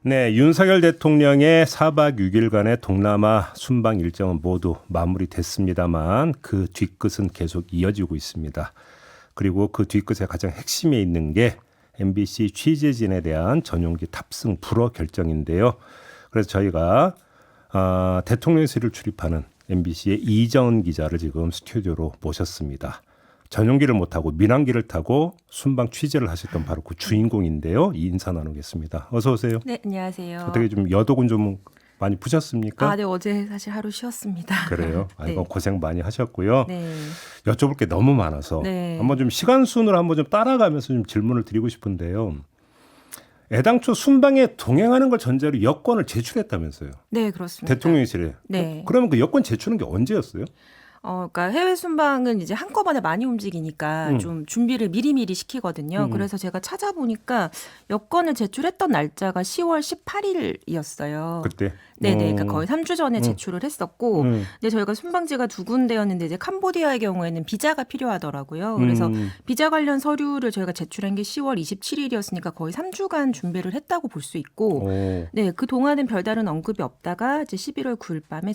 네, 윤석열 대통령의 4박 6일간의 동남아 순방 일정은 모두 마무리됐습니다만 그 뒤끝은 계속 이어지고 있습니다. 그리고 그 뒤끝의 가장 핵심에 있는 게 MBC 취재진에 대한 전용기 탑승 불허 결정인데요. 그래서 저희가 대통령실을 출입하는 MBC의 이정은 기자를 지금 스튜디오로 모셨습니다. 전용기를 못 타고 민항기를 타고 순방 취재를 하셨던 바로 그 주인공인데요. 인사 나누겠습니다. 어서 오세요. 네, 안녕하세요. 어떻게 좀 여독은 좀 많이 푸셨습니까? 네, 어제 사실 하루 쉬었습니다. 그래요? 네. 아이고 고생 많이 하셨고요. 네. 여쭤볼 게 너무 많아서 네. 한번 좀 시간 순으로 한번 좀 따라가면서 좀 질문을 드리고 싶은데요. 애당초 순방에 동행하는 걸 전제로 여권을 제출했다면서요? 네, 그렇습니다. 대통령실에. 네. 그러면 그 여권 제출한 게 언제였어요? 그러니까 해외 순방은 이제 한꺼번에 많이 움직이니까 좀 준비를 미리미리 시키거든요. 그래서 제가 찾아보니까 여권을 제출했던 날짜가 10월 18일이었어요. 그때? 네네, 그러니까 거의 3주 전에 제출을 했었고, 근데 저희가 순방지가 두 군데였는데 이제 캄보디아의 경우에는 비자가 필요하더라고요. 그래서 비자 관련 서류를 저희가 제출한 게 10월 27일이었으니까 거의 3주간 준비를 했다고 볼 수 있고, 네, 그 동안은 별다른 언급이 없다가 이제 11월 9일 밤에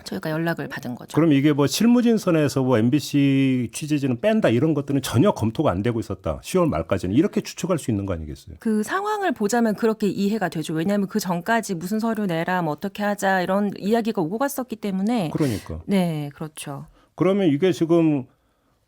저희가 연락을 받은 거죠. 그럼 이게 뭐 실무진선에서 뭐 MBC 취재진은 뺀다 이런 것들은 전혀 검토가 안 되고 있었다. 10월 말까지는 이렇게 추측할 수 있는 거 아니겠어요? 그 상황을 보자면 그렇게 이해가 되죠. 왜냐하면 그 전까지 무슨 서류 내라, 뭐 어떻게 하자 이런 이야기가 오고 갔었기 때문에. 그러니까. 네, 그렇죠. 그러면 이게 지금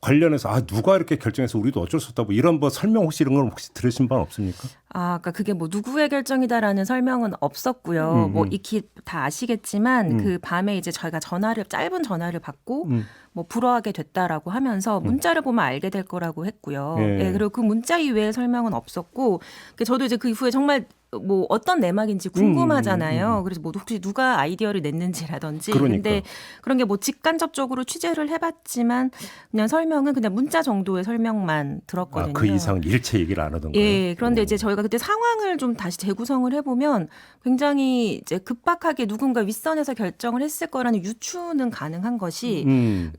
관련해서 누가 이렇게 결정해서 우리도 어쩔 수 없다 뭐 이런 뭐 설명 혹시 이런 걸 혹시 들으신 바는 없습니까? 그러니까 그게 뭐 누구의 결정이다라는 설명은 없었고요. 뭐 익히 다 아시겠지만 그 밤에 이제 저희가 짧은 전화를 받고 뭐 불허하게 됐다라고 하면서 문자를 보면 알게 될 거라고 했고요. 네, 그리고 그 문자 이외의 설명은 없었고, 저도 이제 그 이후에 정말 뭐 어떤 내막인지 궁금하잖아요. 그래서 뭐 혹시 누가 아이디어를 냈는지라든지. 그러니까. 근데 그런 게 뭐 직간접적으로 취재를 해봤지만 그냥 설명은 그냥 문자 정도의 설명만 들었거든요. 그 이상은 일체 얘기를 안 하던 거예요. 예, 그런데 이제 저희가 그때 상황을 좀 다시 재구성을 해보면 굉장히 이제 급박하게 누군가 윗선에서 결정을 했을 거라는 유추는 가능한 것이,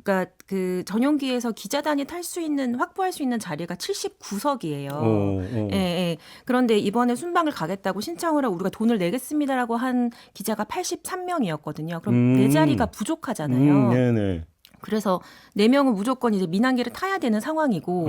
그러니까 그 전용기에서 기자단이 탈 수 있는 확보할 수 있는 자리가 79석이에요. 예. 그런데 이번에 순방을 가겠다고 신청을 하고 우리가 돈을 내겠습니다라고 한 기자가 83명이었거든요. 그럼 네 자리가 부족하잖아요. 네네. 그래서 4명은 무조건 이제 민항기를 타야 되는 상황이고,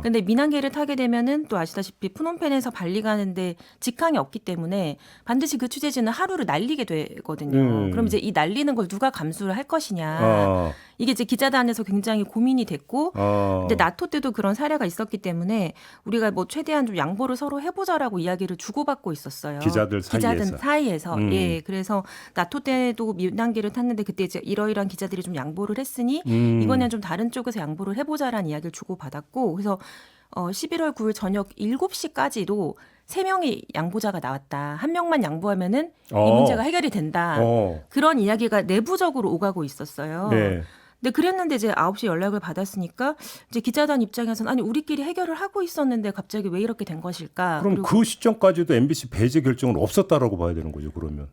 근데 민항기를 타게 되면은 또 아시다시피 프놈펜에서 발리 가는데 직항이 없기 때문에 반드시 그 취재진은 하루를 날리게 되거든요. 그럼 이제 이 날리는 걸 누가 감수를 할 것이냐. 이게 이제 기자단에서 굉장히 고민이 됐고, 근데 나토 때도 그런 사례가 있었기 때문에 우리가 뭐 최대한 좀 양보를 서로 해보자라고 이야기를 주고받고 있었어요. 기자들 사이에서. 예, 그래서 나토 때도 민항기를 탔는데 그때 이제 이러이러한 기자들이 좀 양보를 했으니 이번엔 좀 다른 쪽에서 양보를 해보자라는 이야기를 주고받았고, 그래서 11월 9일 저녁 7시까지도 3명의 양보자가 나왔다. 1명만 양보하면은 이 문제가 해결이 된다. 그런 이야기가 내부적으로 오가고 있었어요. 네. 근데 그랬는데 이제 9시 연락을 받았으니까 이제 기자단 입장에서는 아니 우리끼리 해결을 하고 있었는데 갑자기 왜 이렇게 된 것일까? 그럼 그 시점까지도 MBC 배제 결정은 없었다라고 봐야 되는 거죠, 그러면.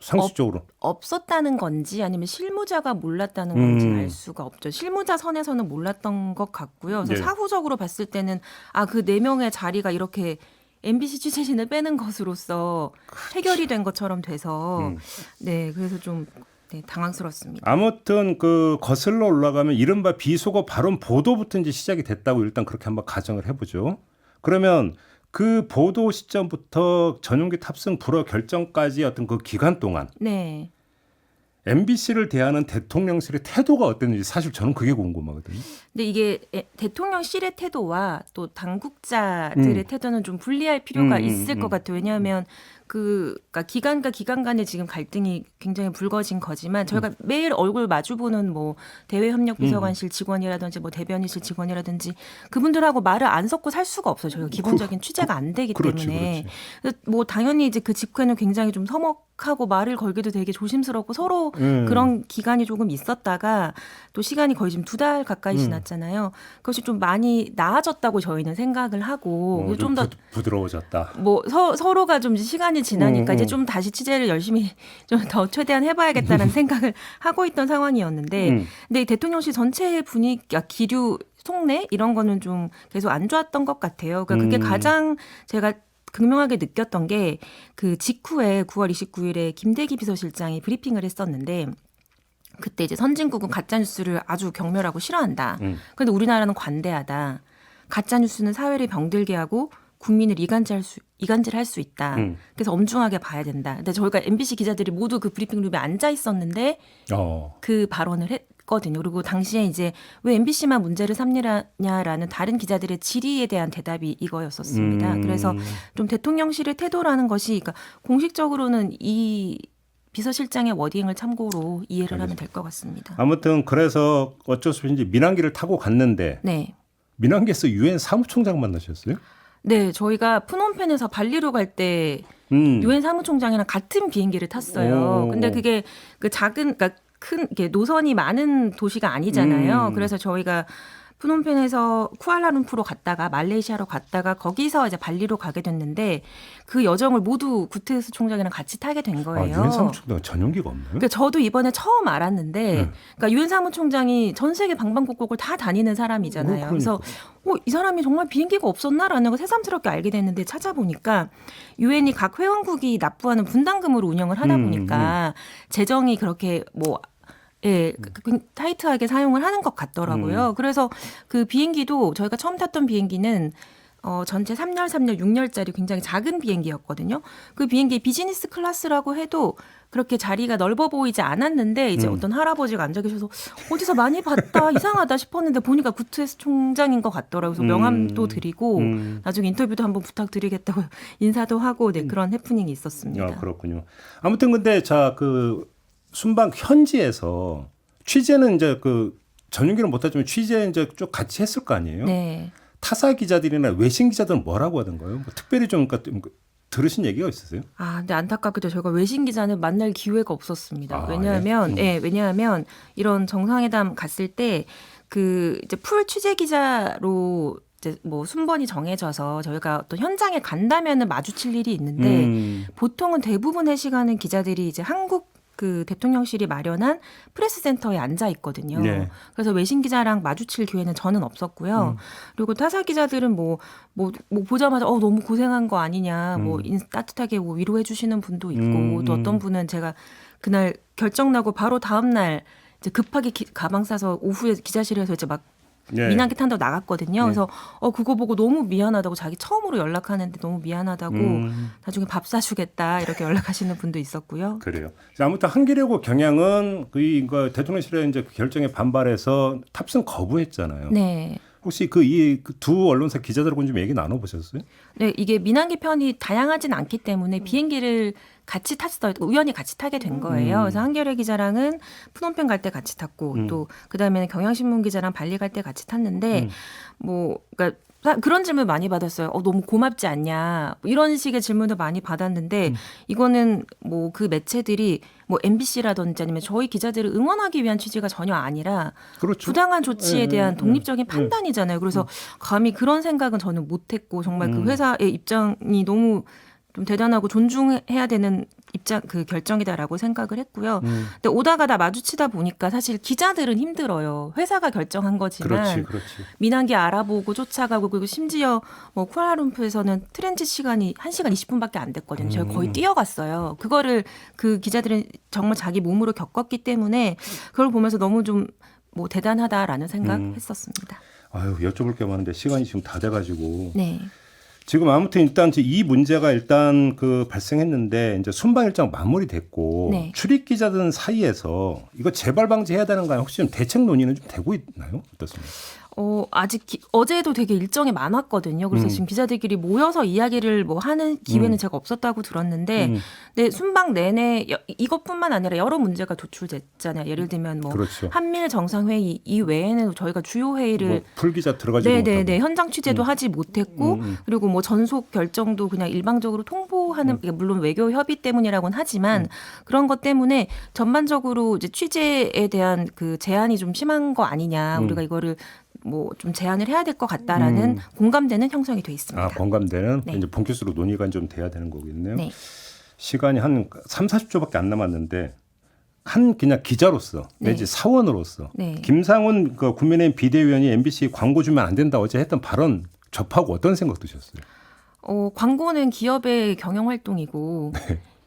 상식적으로. 없었다는 건지 아니면 실무자가 몰랐다는 건지는 알 수가 없죠. 실무자 선에서는 몰랐던 것 같고요. 그래서 사후적으로 봤을 때는 그 4명의 자리가 이렇게 MBC 취재진을 빼는 것으로서 해결이 된 것처럼 돼서 네, 그래서 좀 당황스럽습니다. 아무튼 그 거슬러 올라가면 이른바 비속어 발언 보도부터 이제 시작이 됐다고 일단 그렇게 한번 가정을 해보죠. 그러면 그 보도 시점부터 전용기 탑승 불허 결정까지 어떤 그 기간 동안 네. MBC를 대하는 대통령실의 태도가 어땠는지 사실 저는 그게 궁금하거든요. 근데 이게 대통령실의 태도와 또 당국자들의 태도는 좀 분리할 필요가 있을 것 같아요. 왜냐하면 그러니까 기관과 기관 간의 지금 갈등이 굉장히 불거진 거지만 저희가 매일 얼굴 마주보는 뭐 대외협력비서관실 직원이라든지 뭐 대변인실 직원이라든지 그분들하고 말을 안 섞고 살 수가 없어요. 저희가 기본적인 취재가 안 되기 때문에. 뭐 당연히 이제 그 직후에는 굉장히 좀 서먹하고 말을 걸기도 되게 조심스럽고 서로 그런 기간이 조금 있었다가 또 시간이 거의 지금 2달 가까이 지났잖아요. 그것이 좀 많이 나아졌다고 저희는 생각을 하고 좀 더 부드러워졌다. 뭐 서로가 좀 시간이 지나니까 이제 좀 다시 취재를 열심히 좀 더 최대한 해봐야겠다는 생각을 하고 있던 상황이었는데, 근데 대통령실 전체의 분위기, 기류 속내 이런 거는 좀 계속 안 좋았던 것 같아요. 그러니까 그게 가장 제가 극명하게 느꼈던 게 그 직후에 9월 29일에 김대기 비서실장이 브리핑을 했었는데 그때 이제 선진국은 가짜 뉴스를 아주 경멸하고 싫어한다. 그런데 우리나라는 관대하다. 가짜 뉴스는 사회를 병들게 하고 국민을 이간질할 수 있다. 그래서 엄중하게 봐야 된다. 근데 저희가 MBC 기자들이 모두 그 브리핑룸에 앉아 있었는데 그 발언을 했거든요. 그리고 당시에 이제 왜 MBC만 문제를 삼느냐라는 다른 기자들의 질의에 대한 대답이 이거였었습니다. 그래서 좀 대통령실의 태도라는 것이 그러니까 공식적으로는 이 비서실장의 워딩을 참고로 이해를 하면 될 것 같습니다. 아무튼 그래서 어쩔 수 없이 민항기를 타고 갔는데 네. 민항기에서 유엔 사무총장 만나셨어요? 네, 저희가 프놈펜에서 발리로 갈 때 유엔 사무총장이랑 같은 비행기를 탔어요. 근데 그게 그 작은 그러니까 큰 이렇게 노선이 많은 도시가 아니잖아요. 그래서 저희가 프놈펜에서 쿠알라룸푸르로 갔다가 말레이시아로 갔다가 거기서 이제 발리로 가게 됐는데 그 여정을 모두 구테레스 총장이랑 같이 타게 된 거예요. 유엔 사무총장 전용기가 없나요? 그러니까 저도 이번에 처음 알았는데, 그러니까 유엔 사무총장이 전 세계 방방곡곡을 다 다니는 사람이잖아요. 그래서 이 사람이 정말 비행기가 없었나라는 걸 새삼스럽게 알게 됐는데 찾아보니까 유엔이 각 회원국이 납부하는 분담금으로 운영을 하다 보니까 재정이 그렇게 예, 타이트하게 사용을 하는 것 같더라고요. 그래서 그 비행기도 저희가 처음 탔던 비행기는 전체 3열, 6열짜리 굉장히 작은 비행기였거든요. 그 비행기 비즈니스 클래스라고 해도 그렇게 자리가 넓어 보이지 않았는데 이제 어떤 할아버지가 앉아 계셔서 어디서 많이 봤다 이상하다 싶었는데 보니까 구테레스 총장인 것 같더라고요. 그래서 명함도 드리고 나중에 인터뷰도 한번 부탁드리겠다고 인사도 하고 네, 그런 해프닝이 있었습니다. 그렇군요. 아무튼 근데 그 순방 현지에서 취재는 이제 그 전용기는 못하지만 취재 이제 쭉 같이 했을 거 아니에요? 네. 타사 기자들이나 외신 기자들은 뭐라고 하던가요? 특별히 좀 들으신 얘기가 있으세요? 근데 안타깝게도 저희가 외신 기자는 만날 기회가 없었습니다. 왜냐하면, 예? 왜냐하면 이런 정상회담 갔을 때 그 이제 풀 취재 기자로 이제 순번이 정해져서 저희가 어떤 현장에 간다면은 마주칠 일이 있는데 보통은 대부분의 시간은 기자들이 이제 한국 그 대통령실이 마련한 프레스센터에 앉아 있거든요. 네. 그래서 외신 기자랑 마주칠 기회는 저는 없었고요. 그리고 타사 기자들은 보자마자 너무 고생한 거 아니냐, 따뜻하게 위로해 주시는 분도 있고 또 어떤 분은 제가 그날 결정 나고 바로 다음 날 이제 급하게 가방 싸서 오후에 기자실에서 이제 막 민항기 탄다고 나갔거든요. 그래서 그거 보고 너무 미안하다고 자기 처음으로 연락하는데 너무 미안하다고 나중에 밥 사주겠다 이렇게 연락하시는 분도 있었고요. 그래요. 아무튼 한기려고 경향은 그 대통령실의 이제 결정에 반발해서 탑승 거부했잖아요. 네. 혹시 이 두 언론사 기자들하고는 좀 얘기 나눠보셨어요? 네, 이게 민항기 편이 다양하진 않기 때문에 비행기를 같이 탔어요. 우연히 같이 타게 된 거예요. 그래서 한겨레 기자랑은 프놈펜 갈 때 같이 탔고 또 그다음에는 경향신문 기자랑 발리 갈 때 같이 탔는데 그러니까 그런 질문 많이 받았어요. 너무 고맙지 않냐. 이런 식의 질문을 많이 받았는데 이거는 그 매체들이 MBC라든지 아니면 저희 기자들을 응원하기 위한 취지가 전혀 아니라 그렇죠. 부당한 조치에 대한 독립적인 판단이잖아요. 그래서 감히 그런 생각은 저는 못했고 정말 그 회사의 입장이 너무 좀 대단하고 존중해야 되는 그 결정이다라고 생각을 했고요. 근데 오다 가다 마주치다 보니까 사실 기자들은 힘들어요. 회사가 결정한 거지만 그렇지. 민항기 알아보고 쫓아가고 그리고 심지어 쿠알라룸푸르에서는 트랜짓 시간이 1시간 20분밖에 안 됐거든요. 저희 거의 뛰어갔어요. 그거를 그 기자들은 정말 자기 몸으로 겪었기 때문에 그걸 보면서 너무 좀 대단하다라는 생각했었습니다. 여쭤볼 게 많은데 시간이 지금 다 돼가지고. 네. 지금 아무튼 일단 이 문제가 일단 발생했는데 이제 순방 일정 마무리됐고 네. 출입 기자들 사이에서 이거 재발 방지해야 되는 거 혹시 좀 대책 논의는 좀 되고 있나요? 어떻습니까? 아직 어제도 되게 일정이 많았거든요. 그래서 지금 기자들끼리 모여서 이야기를 하는 기회는 제가 없었다고 들었는데, 근데 순방 내내 이것뿐만 아니라 여러 문제가 도출됐잖아요. 예를 들면 그렇죠. 한미일 정상회의 이외에는 저희가 주요 회의를 풀기자 들어가지 못하고 현장 취재도 하지 못했고, 그리고 전속 결정도 그냥 일방적으로 통보하는 물론 외교 협의 때문이라고는 하지만 그런 것 때문에 전반적으로 이제 취재에 대한 그 제한이 좀 심한 거 아니냐. 우리가 이거를 좀 제한을 해야 될 것 같다라는 공감대는 형성이 돼 있습니다. 공감대는 네. 이제 본격적으로 논의가 좀 돼야 되는 거겠네요. 네. 시간이 한 30-40초밖에 안 남았는데 그냥 기자로서 내지 사원으로서 네. 김상훈 국민의힘 비대위원이 MBC 광고 주면 안 된다 어제 했던 발언 접하고 어떤 생각 드셨어요? 광고는 기업의 경영 활동이고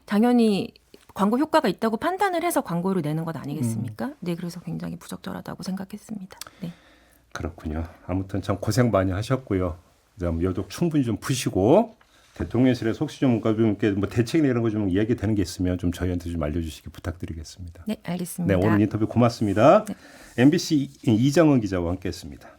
당연히 광고 효과가 있다고 판단을 해서 광고를 내는 것 아니겠습니까? 네, 그래서 굉장히 부적절하다고 생각했습니다. 네. 그렇군요. 아무튼 참 고생 많이 하셨고요. 여독 충분히 좀 푸시고 대통령실에 혹시 좀 이렇게 뭐 대책이나 이런 거 좀 이야기되는 게 있으면 좀 저희한테 좀 알려주시기 부탁드리겠습니다. 네, 알겠습니다. 네, 오늘 인터뷰 고맙습니다. 네. MBC 이정은 기자와 함께했습니다.